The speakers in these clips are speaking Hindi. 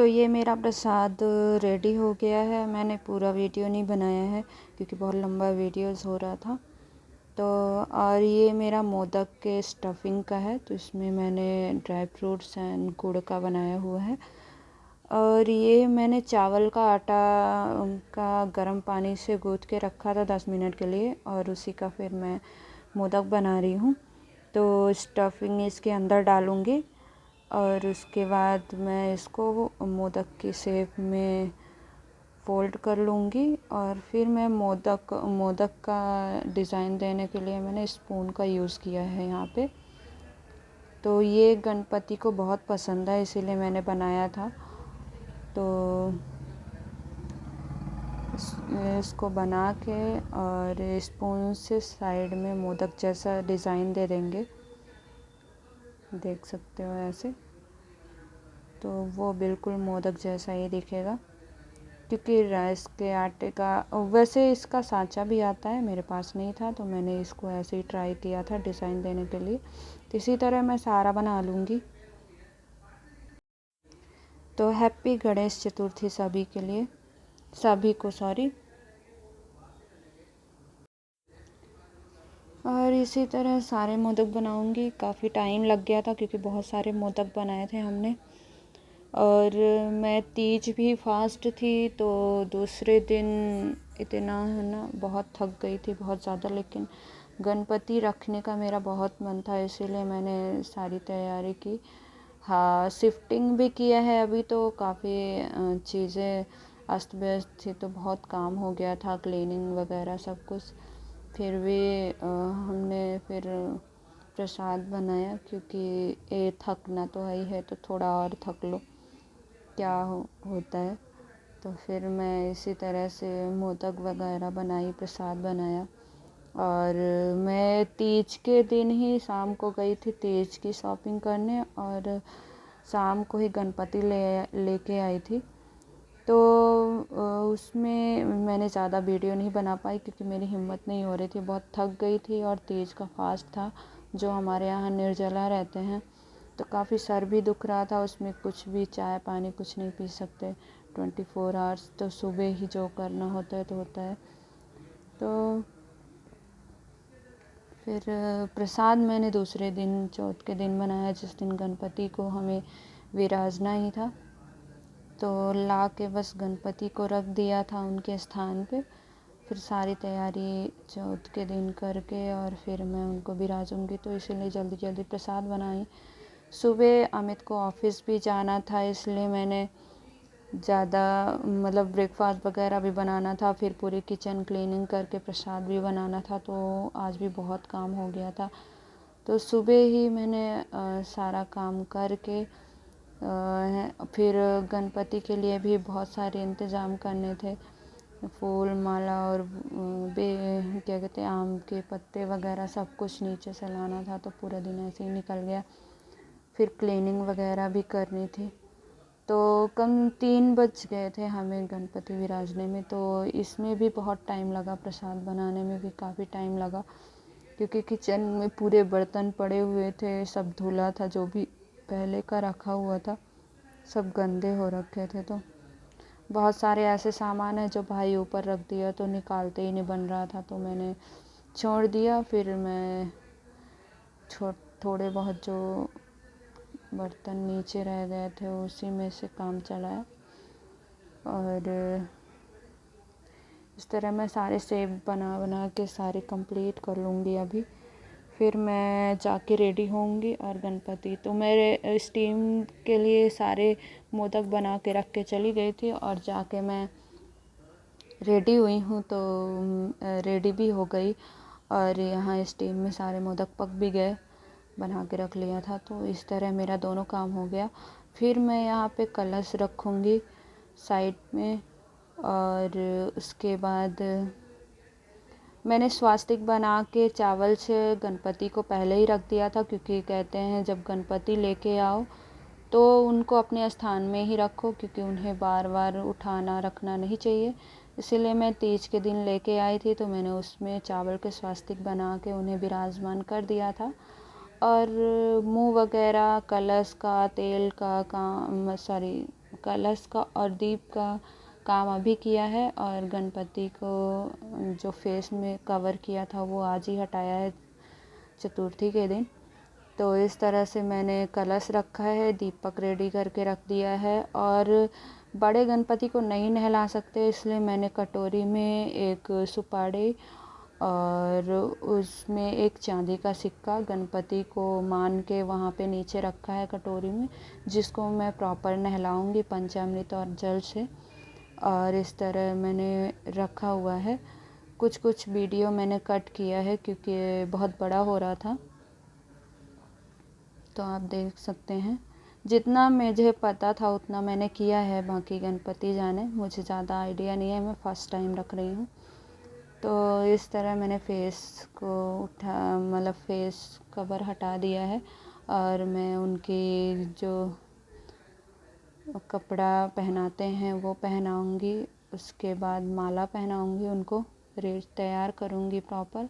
तो ये मेरा प्रसाद रेडी हो गया है। मैंने पूरा वीडियो नहीं बनाया है क्योंकि बहुत लंबा वीडियोस हो रहा था। तो और ये मेरा मोदक के स्टफिंग का है, तो इसमें मैंने ड्राई फ्रूट्स एंड गुड़ का बनाया हुआ है। और ये मैंने चावल का आटा का गर्म पानी से गूँथ के रखा था 10 मिनट के लिए, और उसी का फिर मैं मोदक बना रही हूँ। तो स्टफिंग इसके अंदर डालूँगी और उसके बाद मैं इसको मोदक की शेप में फ़ोल्ड कर लूँगी। और फिर मैं मोदक का डिज़ाइन देने के लिए मैंने स्पून का यूज़ किया है यहाँ पे। तो ये गणपति को बहुत पसंद है, इसीलिए मैंने बनाया था। तो इसको बना के और स्पून से साइड में मोदक जैसा डिज़ाइन दे देंगे, देख सकते हो ऐसे। तो वो बिल्कुल मोदक जैसा ही दिखेगा, क्योंकि राइस के आटे का वैसे इसका सांचा भी आता है, मेरे पास नहीं था तो मैंने इसको ऐसे ही ट्राई किया था डिज़ाइन देने के लिए। तो इसी तरह मैं सारा बना लूँगी। तो हैप्पी गणेश चतुर्थी सभी के लिए, सभी को सॉरी। और इसी तरह सारे मोदक बनाऊँगी। काफ़ी टाइम लग गया था क्योंकि बहुत सारे मोदक बनाए थे हमने। और मैं तीज भी फास्ट थी, तो दूसरे दिन इतना है ना बहुत थक गई थी बहुत ज़्यादा। लेकिन गणपति रखने का मेरा बहुत मन था, इसीलिए मैंने सारी तैयारी की। हाँ, शिफ्टिंग भी किया है अभी, तो काफ़ी चीज़ें अस्त व्यस्त थी, तो बहुत काम हो गया था, क्लीनिंग वगैरह सब कुछ। फिर भी हमने फिर प्रसाद बनाया, क्योंकि ये थकना तो है ही है, तो थोड़ा और थक लो, क्या होता है। तो फिर मैं इसी तरह से मोदक वगैरह बनाई, प्रसाद बनाया। और मैं तीज के दिन ही शाम को गई थी तीज की शॉपिंग करने, और शाम को ही गणपति लेके आई थी। तो उसमें मैंने ज़्यादा वीडियो नहीं बना पाई क्योंकि मेरी हिम्मत नहीं हो रही थी, बहुत थक गई थी। और तीज का फास्ट था, जो हमारे यहाँ निर्जला रहते हैं, तो काफ़ी सर भी दुख रहा था। उसमें कुछ भी चाय पानी कुछ नहीं पी सकते 24 आवर्स, तो सुबह ही जो करना होता है तो होता है। तो फिर प्रसाद मैंने दूसरे दिन चौथ के दिन बनाया, जिस दिन गणपति को हमें विराजना ही था। तो ला के बस गणपति को रख दिया था उनके स्थान पे। फिर सारी तैयारी चौथ के दिन करके और फिर मैं उनको विराजूंगी, तो इसीलिए जल्दी जल्दी प्रसाद बनाई। सुबह अमित को ऑफिस भी जाना था, इसलिए मैंने ज़्यादा मतलब ब्रेकफास्ट वगैरह भी बनाना था, फिर पूरी किचन क्लीनिंग करके प्रसाद भी बनाना था, तो आज भी बहुत काम हो गया था। तो सुबह ही मैंने सारा काम करके फिर गणपति के लिए भी बहुत सारे इंतज़ाम करने थे, फूल माला और क्या कहते हैं आम के पत्ते वगैरह सब कुछ नीचे से लाना था, तो पूरा दिन ऐसे ही निकल गया। फिर क्लीनिंग वगैरह भी करनी थी, तो कम 3 बज गए थे हमें गणपति विराजने में। तो इसमें भी बहुत टाइम लगा, प्रसाद बनाने में भी काफ़ी टाइम लगा, क्योंकि किचन में पूरे बर्तन पड़े हुए थे, सब धुला था, जो भी पहले का रखा हुआ था सब गंदे हो रखे थे। तो बहुत सारे ऐसे सामान है जो भाई ऊपर रख दिया, तो निकालते ही नहीं बन रहा था, तो मैंने छोड़ दिया। फिर मैं थोड़े बहुत जो बर्तन नीचे रह गए थे उसी में से काम चलाया। और इस तरह मैं सारे सेब बना बना के सारे कंप्लीट कर लूँगी अभी। फिर मैं जाके रेडी होंगी और गणपति, तो मेरे स्टीम के लिए सारे मोदक बना के रख के चली गई थी, और जाके मैं रेडी हुई हूँ, तो रेडी भी हो गई। और यहाँ स्टीम में सारे मोदक पक भी गए, बना के रख लिया था, तो इस तरह मेरा दोनों काम हो गया। फिर मैं यहाँ पे कलश रखूँगी साइड में, और उसके बाद मैंने स्वास्तिक बना के चावल से गणपति को पहले ही रख दिया था, क्योंकि कहते हैं जब गणपति लेके आओ तो उनको अपने स्थान में ही रखो, क्योंकि उन्हें बार बार उठाना रखना नहीं चाहिए। इसीलिए मैं तीज के दिन लेके आई थी, तो मैंने उसमें चावल के स्वास्तिक बना के उन्हें विराजमान कर दिया था। और मुँह वगैरह कलश का तेल का काम सॉरी कलश का और दीप का काम अभी किया है, और गणपति को जो फेस में कवर किया था वो आज ही हटाया है चतुर्थी के दिन। तो इस तरह से मैंने कलश रखा है, दीपक रेडी करके रख दिया है। और बड़े गणपति को नहीं नहला सकते, इसलिए मैंने कटोरी में एक सुपारी और उसमें एक चांदी का सिक्का गणपति को मान के वहाँ पे नीचे रखा है कटोरी में, जिसको मैं प्रॉपर नहलाऊंगी पंचामृत और जल से। और इस तरह मैंने रखा हुआ है। कुछ कुछ वीडियो मैंने कट किया है क्योंकि बहुत बड़ा हो रहा था, तो आप देख सकते हैं। जितना मुझे पता था उतना मैंने किया है, बाकी गणपति जाने, मुझे ज़्यादा आइडिया नहीं है, मैं फ़र्स्ट टाइम रख रही हूँ। तो इस तरह मैंने फेस को मतलब फेस कवर हटा दिया है, और मैं उनकी जो कपड़ा पहनाते हैं वो पहनाऊँगी। उसके बाद माला पहनाऊँगी, उनको रेड तैयार करूँगी प्रॉपर।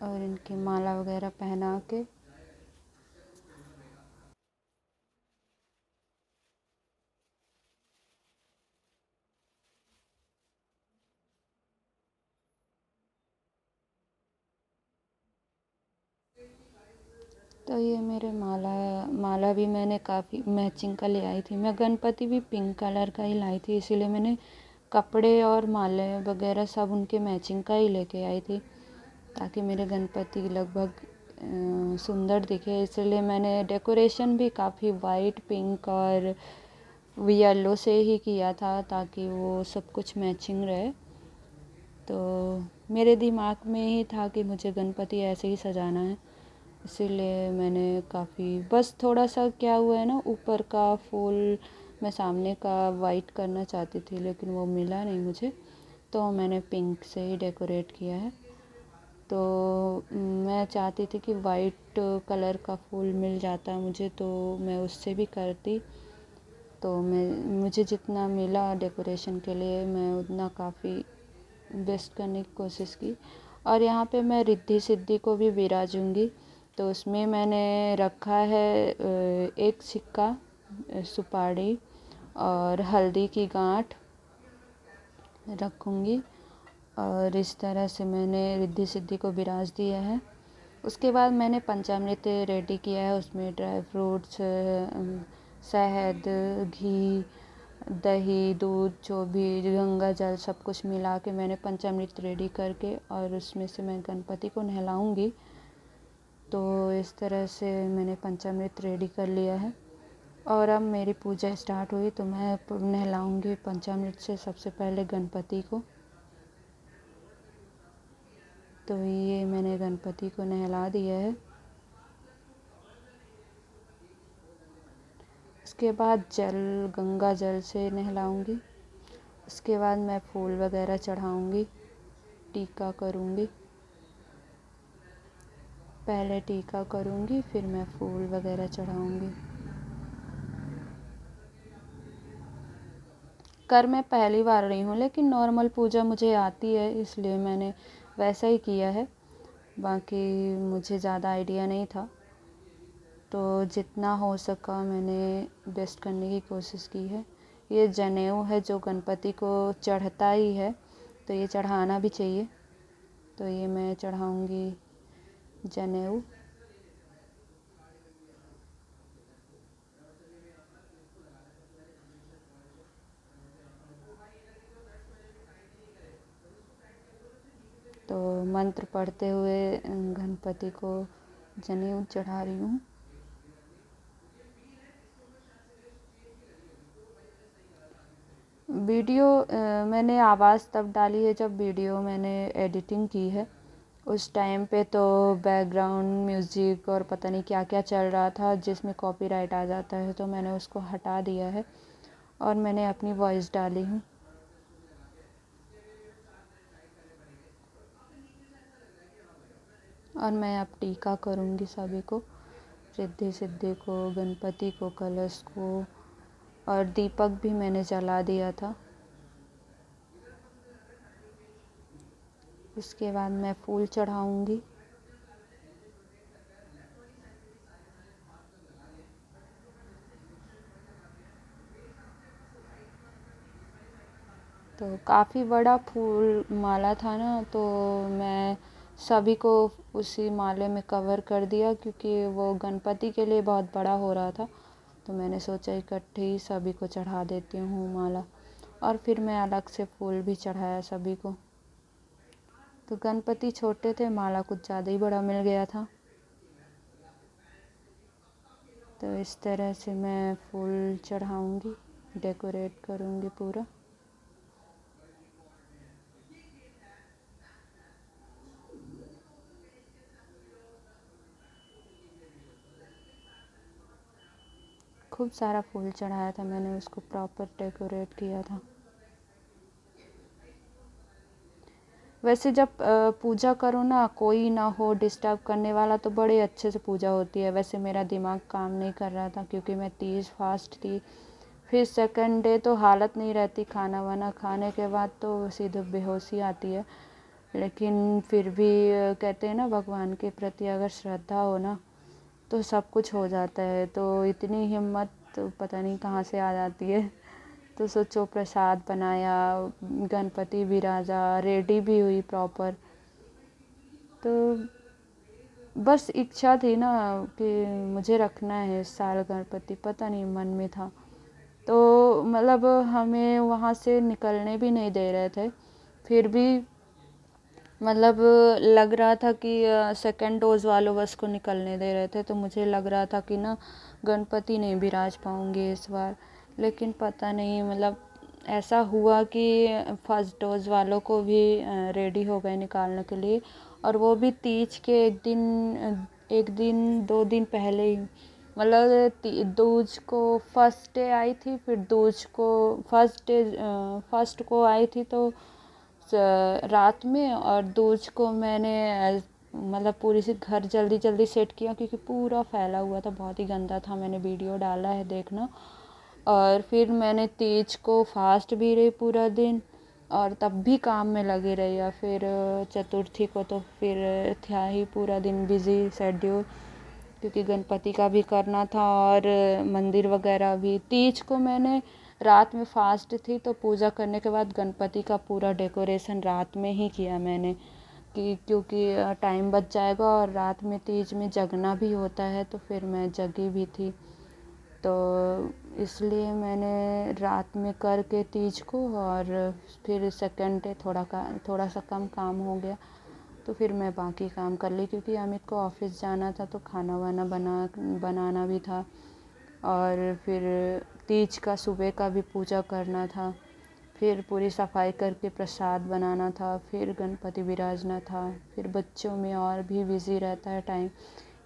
और इनकी माला वगैरह पहना के तो ये मेरे माला भी मैंने काफ़ी मैचिंग का ले आई थी। मैं गणपति भी पिंक कलर का ही लाई थी, इसीलिए मैंने कपड़े और माले वगैरह सब उनके मैचिंग का ही लेके आई थी, ताकि मेरे गणपति लगभग सुंदर दिखे। इसलिए मैंने डेकोरेशन भी काफ़ी वाइट, पिंक और येलो से ही किया था, ताकि वो सब कुछ मैचिंग रहे। तो मेरे दिमाग में ही था कि मुझे गणपति ऐसे ही सजाना है, इसीलिए मैंने काफ़ी बस थोड़ा सा क्या हुआ है ना, ऊपर का फूल मैं सामने का वाइट करना चाहती थी, लेकिन वो मिला नहीं मुझे, तो मैंने पिंक से ही डेकोरेट किया है। तो मैं चाहती थी कि वाइट कलर का फूल मिल जाता मुझे, तो मैं उससे भी करती। तो मुझे जितना मिला डेकोरेशन के लिए मैं उतना काफ़ी बेस्ट करने की कोशिश की। और यहाँ पे मैं रिद्धि सिद्धि को भी विराजूंगी, तो उसमें मैंने रखा है एक सिक्का, सुपारी और हल्दी की गांठ रखूँगी। और इस तरह से मैंने रिद्धि सिद्धि को विराज दिया है। उसके बाद मैंने पंचामृत रेडी किया है, उसमें ड्राई फ्रूट्स, शहद, घी, दही, दूध, जो भी गंगा जल सब कुछ मिला के मैंने पंचामृत रेडी करके और उसमें से मैं गणपति को नहलाऊंगी। तो इस तरह से मैंने पंचामृत रेडी कर लिया है। और अब मेरी पूजा स्टार्ट हुई, तो मैं नहलाऊंगी पंचामृत से सबसे पहले गणपति को। तो ये मैंने गणपति को नहला दिया है। उसके बाद गंगा जल से नहलाऊंगी। उसके बाद मैं फूल वगैरह चढ़ाऊंगी, टीका करूंगी। पहले टीका करूंगी, फिर मैं फूल वगैरह चढ़ाऊंगी। कर मैं पहली बार रही हूँ, लेकिन नॉर्मल पूजा मुझे आती है, इसलिए मैंने वैसा ही किया है। बाकी मुझे ज़्यादा आइडिया नहीं था, तो जितना हो सका मैंने बेस्ट करने की कोशिश की है। ये जनेऊ है जो गणपति को चढ़ता ही है, तो ये चढ़ाना भी चाहिए। तो ये मैं चढ़ाऊंगी जनेऊ। तो मंत्र पढ़ते हुए गणपति को जनेऊ चढ़ा रही हूँ। वीडियो मैंने आवाज़ तब डाली है जब वीडियो मैंने एडिटिंग की है। उस टाइम पे तो बैकग्राउंड म्यूज़िक और पता नहीं क्या क्या चल रहा था, जिसमें कॉपीराइट आ जाता है, तो मैंने उसको हटा दिया है और मैंने अपनी वॉइस डाली हूँ। और मैं अब टीका करूँगी सभी को, रिद्धि सिद्धि को, गणपति को, कलश को, और दीपक भी मैंने जला दिया था। इसके बाद मैं फूल चढ़ाऊँगी। तो काफ़ी बड़ा फूल माला था ना, तो मैं सभी को उसी माले में कवर कर दिया, क्योंकि वो गणपति के लिए बहुत बड़ा हो रहा था। तो मैंने सोचा इकट्ठे ही सभी को चढ़ा देती हूँ माला, और फिर मैं अलग से फूल भी चढ़ाया सभी को। तो गणपति छोटे थे, माला कुछ ज़्यादा ही बड़ा मिल गया था। तो इस तरह से मैं फूल चढ़ाऊँगी, डेकोरेट करूँगी पूरा। खूब सारा फूल चढ़ाया था मैंने, उसको प्रॉपर डेकोरेट किया था। वैसे जब पूजा करो ना, कोई ना हो डिस्टर्ब करने वाला, तो बड़े अच्छे से पूजा होती है। वैसे मेरा दिमाग काम नहीं कर रहा था, क्योंकि मैं तीज फास्ट थी। फिर सेकंड डे तो हालत नहीं रहती, खाना वाना खाने के बाद तो सीधे बेहोशी आती है। लेकिन फिर भी कहते हैं ना, भगवान के प्रति अगर श्रद्धा हो ना, तो सब कुछ हो जाता है। तो इतनी हिम्मत तो पता नहीं कहाँ से आ जाती है। तो सोचो, प्रसाद बनाया, गणपति विराजा, रेडी भी हुई प्रॉपर। तो बस इच्छा थी ना कि मुझे रखना है इस साल गणपति, पता नहीं मन में था। तो मतलब हमें वहाँ से निकलने भी नहीं दे रहे थे, फिर भी मतलब लग रहा था कि सेकंड डोज वालों बस को निकलने दे रहे थे। तो मुझे लग रहा था कि ना गणपति नहीं विराज पाऊँगी इस बार। लेकिन पता नहीं, मतलब ऐसा हुआ कि फर्स्ट डोज वालों को भी रेडी हो गए निकालने के लिए, और वो भी तीज के एक दिन 2 दिन पहले ही। मतलब दूज को फर्स्ट डे आई थी, फिर दूज को फर्स्ट को आई थी, तो रात में, और दूज को मैंने मतलब पूरी सी घर जल्दी जल्दी सेट किया, क्योंकि पूरा फैला हुआ था, बहुत ही गंदा था। मैंने वीडियो डाला है, देखना। और फिर मैंने तीज को फास्ट भी रही पूरा दिन, और तब भी काम में लगी रही। और फिर चतुर्थी को तो फिर था ही पूरा दिन बिज़ी शेड्यूल, क्योंकि गणपति का भी करना था और मंदिर वगैरह भी। तीज को मैंने रात में फास्ट थी, तो पूजा करने के बाद गणपति का पूरा डेकोरेशन रात में ही किया मैंने, क्योंकि टाइम बच जाएगा, और रात में तीज में जगना भी होता है, तो फिर मैं जगी भी थी। तो इसलिए मैंने रात में करके तीज को, और फिर सेकंड डे थोड़ा सा कम काम हो गया, तो फिर मैं बाकी काम कर ली, क्योंकि अमित को ऑफिस जाना था, तो खाना वाना बनाना भी था। और फिर तीज का सुबह का भी पूजा करना था, फिर पूरी सफाई करके प्रसाद बनाना था, फिर गणपति विराजना था, फिर बच्चों में और भी बिज़ी रहता है टाइम।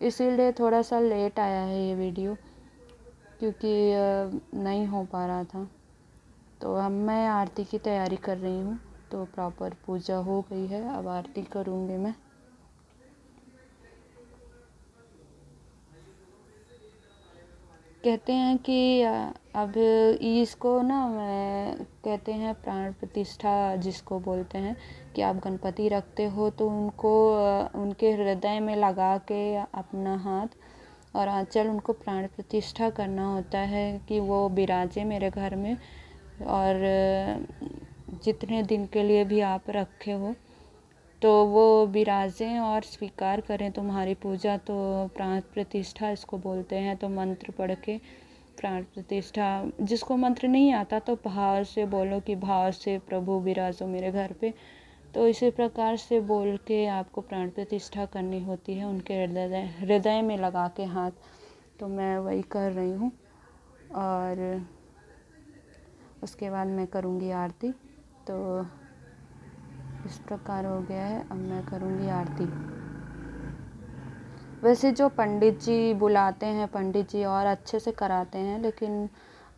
इसीलिए थोड़ा सा लेट आया है ये वीडियो, क्योंकि नहीं हो पा रहा था। तो अब मैं आरती की तैयारी कर रही हूँ। तो प्रॉपर पूजा हो गई है, अब आरती करूँगी मैं। कहते हैं कि अब इसको ना मैं कहते हैं प्राण प्रतिष्ठा जिसको बोलते हैं, कि आप गणपति रखते हो तो उनको उनके हृदय में लगा के अपना हाथ और आंचल, उनको प्राण प्रतिष्ठा करना होता है, कि वो विराजे मेरे घर में। और जितने दिन के लिए भी आप रखे हो, तो वो विराजें और स्वीकार करें तुम्हारी पूजा। तो प्राण प्रतिष्ठा इसको बोलते हैं। तो मंत्र पढ़ के प्राण प्रतिष्ठा, जिसको मंत्र नहीं आता तो भाव से बोलो कि भाव से प्रभु विराजो मेरे घर पे। तो इसी प्रकार से बोल के आपको प्राण प्रतिष्ठा करनी होती है, उनके हृदय में लगा के हाथ। तो मैं वही कर रही हूँ, और उसके बाद मैं करूँगी आरती। तो इस प्रकार हो गया है, अब मैं करूँगी आरती। वैसे जो पंडित जी बुलाते हैं, पंडित जी और अच्छे से कराते हैं, लेकिन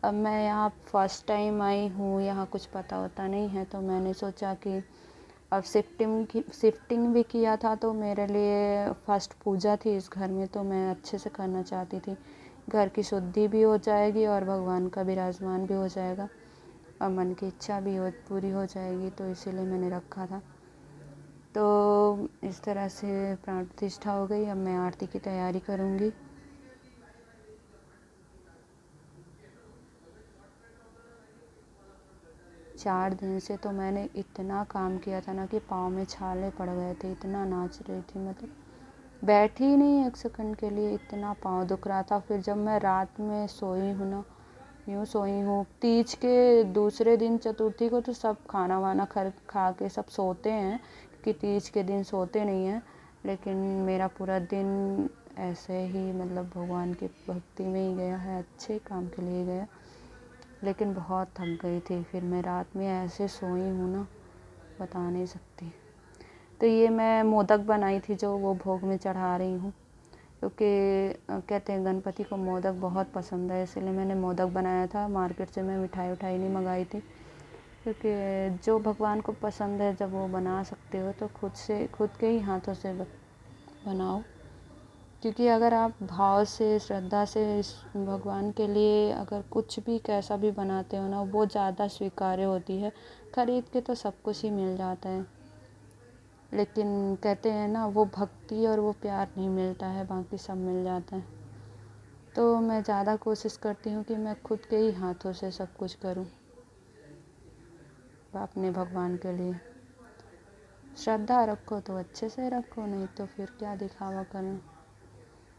अब मैं यहाँ फर्स्ट टाइम आई हूँ, यहाँ कुछ पता होता नहीं है। तो मैंने सोचा कि अब शिफ्टिंग भी किया था, तो मेरे लिए फर्स्ट पूजा थी इस घर में, तो मैं अच्छे से करना चाहती थी। घर की शुद्धि भी हो जाएगी और भगवान का विराजमान भी हो जाएगा, और मन की इच्छा भी पूरी हो जाएगी। तो इसीलिए मैंने रखा था। तो इस तरह से प्राण प्रतिष्ठा हो गई। अब मैं आरती की तैयारी करूँगी। 4 दिन से तो मैंने इतना काम किया था ना कि पाँव में छाले पड़ गए थे, इतना नाच रही थी, मतलब बैठी ही नहीं 1 सेकंड के लिए, इतना पाँव दुख रहा था। फिर जब मैं रात में सोई हूँ ना, यूँ सोई हूँ, तीज के दूसरे दिन चतुर्थी को तो सब खाना वाना खा के सब सोते हैं, क्योंकि तीज के दिन सोते नहीं हैं, लेकिन मेरा पूरा दिन ऐसे ही मतलब भगवान की भक्ति में ही गया है, अच्छे काम के लिए गया, लेकिन बहुत थक गई थी। फिर मैं रात में ऐसे सोई हूँ ना, बता नहीं सकती। तो ये मैं मोदक बनाई थी जो वो भोग में चढ़ा रही हूँ, क्योंकि कहते हैं गणपति को मोदक बहुत पसंद है, इसलिए मैंने मोदक बनाया था। मार्केट से मैं मिठाई उठाई नहीं मंगाई थी, क्योंकि जो भगवान को पसंद है जब वो बना सकते हो तो खुद के ही हाथों से बनाओ, क्योंकि अगर आप भाव से श्रद्धा से इस भगवान के लिए अगर कुछ भी कैसा भी बनाते हो ना, वो ज़्यादा स्वीकार्य होती है। खरीद के तो सब कुछ ही मिल जाता है, लेकिन कहते हैं ना वो भक्ति और वो प्यार नहीं मिलता है, बाकी सब मिल जाता है। तो मैं ज़्यादा कोशिश करती हूँ कि मैं खुद के ही हाथों से सब कुछ करूँ अपने भगवान के लिए। श्रद्धा रखो तो अच्छे से रखो, नहीं तो फिर क्या दिखावा करें।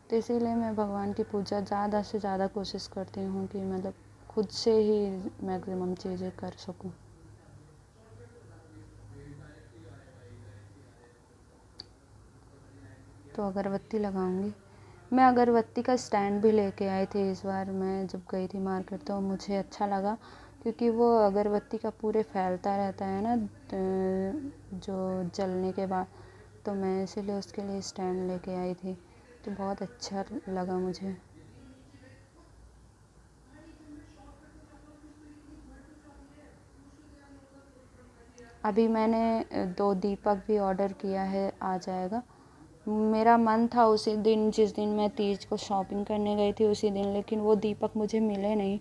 तो इसीलिए मैं भगवान की पूजा ज़्यादा से ज़्यादा कोशिश करती हूँ कि मतलब खुद से ही मैक्सिमम चीज़ें कर सकूँ। तो अगरबत्ती लगाऊंगी। मैं अगरबत्ती का स्टैंड भी लेके आई थी इस बार, मैं जब गई थी मार्केट, तो मुझे अच्छा लगा, क्योंकि वो अगरबत्ती का पूरे फैलता रहता है ना जो जलने के बाद, तो मैं इसीलिए उसके लिए स्टैंड लेके आई थी, तो बहुत अच्छा लगा मुझे। अभी मैंने 2 दीपक भी ऑर्डर किया है, आ जाएगा। मेरा मन था उसी दिन, जिस दिन मैं तीज को शॉपिंग करने गई थी उसी दिन, लेकिन वो दीपक मुझे मिले नहीं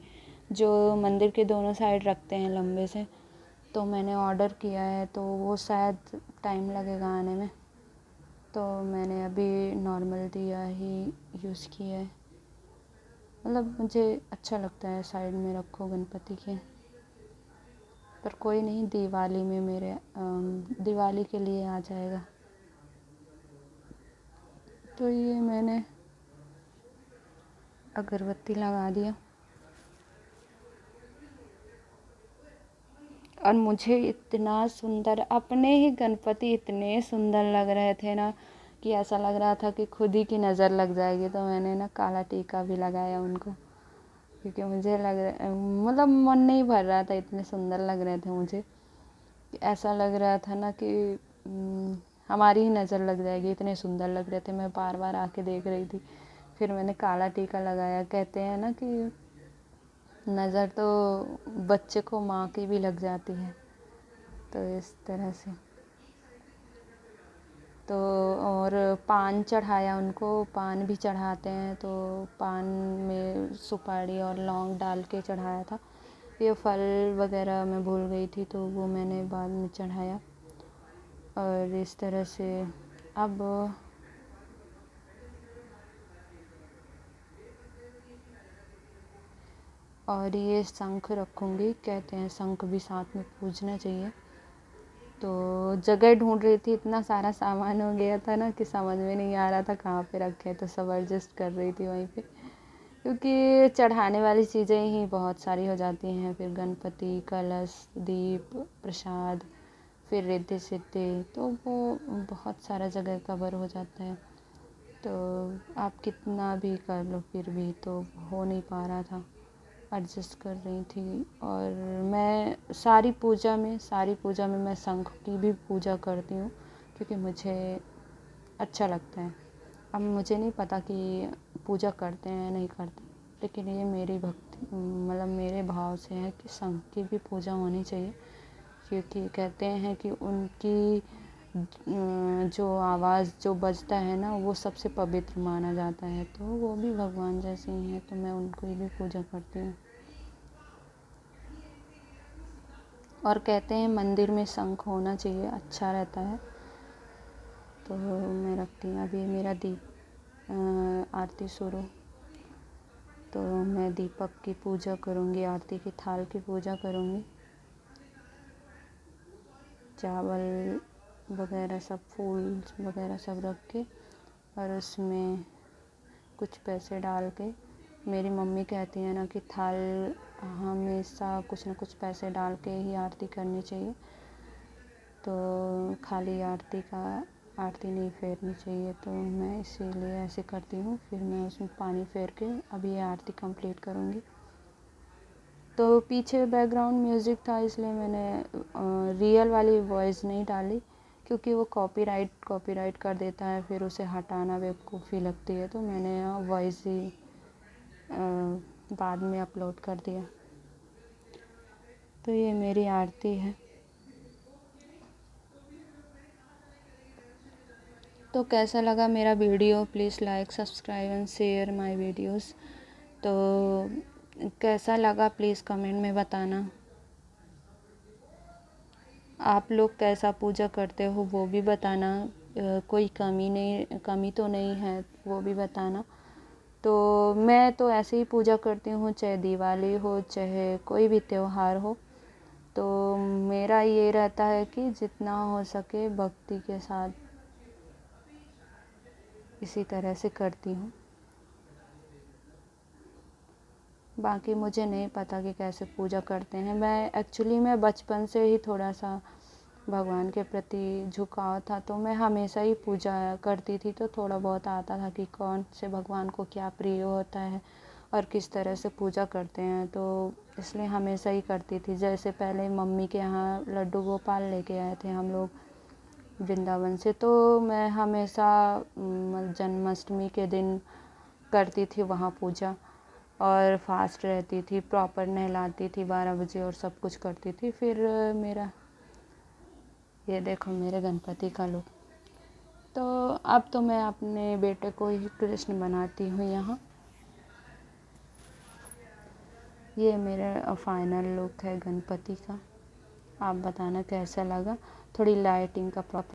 जो मंदिर के दोनों साइड रखते हैं लंबे से, तो मैंने ऑर्डर किया है, तो वो शायद टाइम लगेगा आने में। तो मैंने अभी नॉर्मल दिया ही यूज़ किया है, मतलब मुझे अच्छा लगता है साइड में रखो गणपति के। पर कोई नहीं, दिवाली में दिवाली के लिए आ जाएगा। तो ये मैंने अगरबत्ती लगा दिया, और मुझे इतना सुंदर अपने ही गणपति इतने सुंदर लग रहे थे ना, कि ऐसा लग रहा था कि खुद ही की नज़र लग जाएगी। तो मैंने ना काला टीका भी लगाया उनको, क्योंकि मुझे लग रहा मतलब मन नहीं भर रहा था, इतने सुंदर लग रहे थे मुझे, ऐसा लग रहा था ना कि हमारी ही नज़र लग जाएगी, इतने सुंदर लग रहे थे। मैं बार बार आके देख रही थी, फिर मैंने काला टीका लगाया। कहते हैं ना कि नज़र तो बच्चे को माँ की भी लग जाती है, तो इस तरह से। तो और पान चढ़ाया उनको, पान भी चढ़ाते हैं, तो पान में सुपारी और लौंग डाल के चढ़ाया था। ये फल वगैरह मैं भूल गई थी, तो वो मैंने बाद में चढ़ाया। और इस तरह से अब और ये शंख रखूँगी, कहते हैं शंख भी साथ में पूजना चाहिए। तो जगह ढूंढ रही थी, इतना सारा सामान हो गया था ना कि समझ में नहीं आ रहा था कहाँ पे रखे, तो सब एडजस्ट कर रही थी वहीं पे, क्योंकि चढ़ाने वाली चीज़ें ही बहुत सारी हो जाती हैं। फिर गणपति, कलश, दीप, प्रसाद, फिर रिद्धि सिद्धि, तो वो बहुत सारा जगह कवर हो जाता है। तो आप कितना भी कर लो फिर भी तो हो नहीं पा रहा था, एडजस्ट कर रही थी। और मैं सारी पूजा में मैं शंख की भी पूजा करती हूँ, क्योंकि मुझे अच्छा लगता है। अब मुझे नहीं पता कि पूजा करते हैं नहीं करते, लेकिन ये मेरी भक्ति मतलब मेरे भाव से है कि शंख की भी पूजा होनी चाहिए, क्योंकि कहते हैं कि उनकी जो आवाज़ जो बजता है ना, वो सबसे पवित्र माना जाता है, तो वो भी भगवान जैसे ही हैं, तो मैं उनको भी पूजा करती हूँ। और कहते हैं मंदिर में शंख होना चाहिए, अच्छा रहता है, तो मैं रखती हूँ। अभी मेरा आरती शुरू, तो मैं दीपक की पूजा करूँगी, आरती की थाल की पूजा करूँगी। चावल वगैरह सब, फूल वगैरह सब रख के और उसमें कुछ पैसे डाल के, मेरी मम्मी कहती है ना कि थाल हमेशा कुछ ना कुछ पैसे डाल के ही आरती करनी चाहिए, तो खाली आरती नहीं फेरनी चाहिए। तो मैं इसीलिए ऐसे करती हूँ। फिर मैं उसमें पानी फेर के अभी ये आरती कंप्लीट करूँगी। तो पीछे बैकग्राउंड म्यूज़िक था, इसलिए मैंने रियल वाली वॉइस नहीं डाली, क्योंकि वो कॉपीराइट कर देता है, फिर उसे हटाना बेवकूफ़ी लगती है। तो मैंने वॉइस ही बाद में अपलोड कर दिया। तो ये मेरी आरती है। तो कैसा लगा मेरा video? Please like, subscribe and share my videos. तो कैसा लगा प्लीज़ कमेंट में बताना। आप लोग कैसा पूजा करते हो वो भी बताना। कोई कमी तो नहीं है वो भी बताना। तो मैं तो ऐसे ही पूजा करती हूँ, चाहे दिवाली हो चाहे कोई भी त्योहार हो। तो मेरा ये रहता है कि जितना हो सके भक्ति के साथ इसी तरह से करती हूँ। बाकी मुझे नहीं पता कि कैसे पूजा करते हैं। मैं बचपन से ही थोड़ा सा भगवान के प्रति झुकाव था, तो मैं हमेशा ही पूजा करती थी। तो थोड़ा बहुत आता था कि कौन से भगवान को क्या प्रिय होता है और किस तरह से पूजा करते हैं, तो इसलिए हमेशा ही करती थी। जैसे पहले मम्मी के यहाँ लड्डू गोपाल लेके आए थे हम लोग वृंदावन से, तो मैं हमेशा जन्माष्टमी के दिन करती थी वहाँ पूजा, और फास्ट रहती थी, प्रॉपर नहलाती थी 12 बजे और सब कुछ करती थी। फिर मेरा ये देखो मेरे गणपति का लुक। तो अब तो मैं अपने बेटे को ही कृष्ण बनाती हूँ यहाँ। ये मेरा फाइनल लुक है गणपति का। आप बताना कैसा लगा। थोड़ी लाइटिंग का प्रॉब्लम